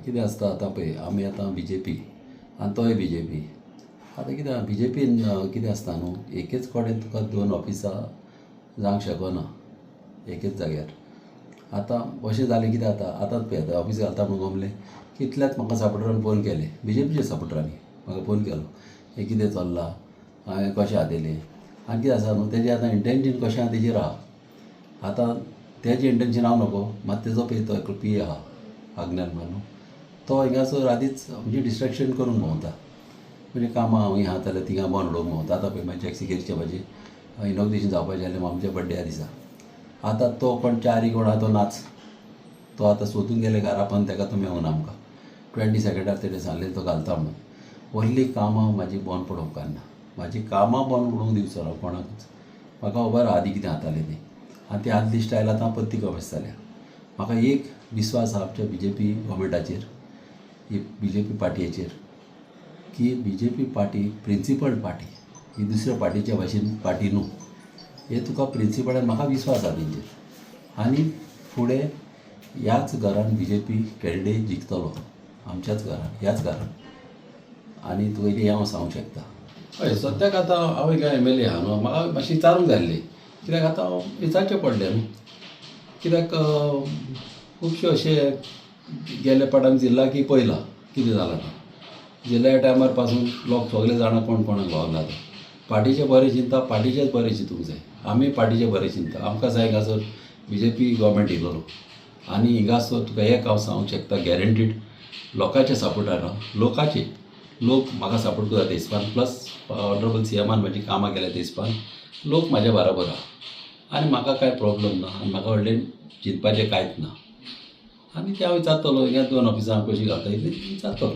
कितें आसता आतां पळय आमी आतां BJP आनी तोय BJP. आतां कितें BJPन कितें आसता न्हू एकेच कडेन तुका 2 ऑफिसां जावंक शकना एकेच जाग्यार. आतां अशें जालें कितें आतां पळय आतां ऑफिस घालता म्हणून गमलें कितल्याच म्हाका सपोर्टरान फोन केले BJPचे सपोर्टरांनी म्हाका फोन केलो हें कितें चल्लां हांवें कशें आदलें आनी कितें आसा न्हू तेजें आतां इंटेन्शन कशें आहा तेजेर आहा. आतां तेजें इंटेन्शन हांव नको मात तेजो पळय तो एकलो PA आहा आज्ञान म्हणून तो हिंगासर आदींच म्हणजे डिस्ट्रॅक्शन करून भोंवता म्हणजे कामां हांव आहा जाल्यार थिंगा बोन उडोवंक भोंवता. आतां पळय मागीर एक्सिक्युटिव्हचें म्हाजें इनॉग्रेशन जावपाचें आसलें आमच्या बड्डेया दिसा. आतां तो कोण चारी कोण आहा तो नाच तो आतां सोदून गेले घरा पण ताका तो मेळूंक ना आमकां 22 तेणें सांगलें तो घालता म्हणून. व्हडलीं कामां म्हाजी बंद पडोवंक उपकारना म्हाजी कामां बंद उडोवंक दिवचो ना कोणाकूच. म्हाका खबर आहा आदीं कितें जातालें तें आनी तें आदली स्टायल आतां परती कशें जाल्या. म्हाका एक विस्वास आहा आमच्या BJP गव्हर्मेंटाचेर BJP पार्टयेचेर की BJP पार्टी प्रिंसिपल्ड पार्टी ही दुसऱ्या पार्टीच्या भाशेन पार्टी न्हू. हे तुका प्रिंसिपलान म्हाका विस्वास आहा तेंचेर आनी फुडें ह्याच घरान BJP कॅन्डिडेट जिखतलो आमच्याच घरान ह्याच घरान आनी तुवें हें हांव सांगूंक शकता. हय सद्याक आतां हांव एक MLA आहा न्हू म्हाका मातशी विचारूंक जाय आसलें कित्याक आतां हांव विचारचें पडलें न्हू कित्याक खुबशे अशे गेल्या पावटाक जिल्ला की पयलां कितें जालां तें जिल्ल्या टायमार पासून लोक सगळे जाणां कोण कोणाक वावरतात पार्टीचें बरें चिंता पार्टीचेंच बरें चिंतूंक जाय. आमी पार्टीचें बरें चिंता आमकां जाय हिंगासर BJP गव्हर्मेंट येयलो आनी हिंगासर तुका एक हांव सांगूंक शकता गॅरंटीड लोकांचे सपोर्टार लोकांचे लोक म्हाका सपोर्ट करता ते हिसपान प्लस ऑनरेबल CMान म्हाजी कामां केल्या ते हिसपान लोक म्हाज्या बराबर आहा आनी म्हाका कांय प्रॉब्लम ना आनी म्हाका व्हडलें चिंतपाचें कांयच ना आनी तें हांव विचारतलो ह्या 2 ऑफिसां हांव कशीं घालता विचारतलो.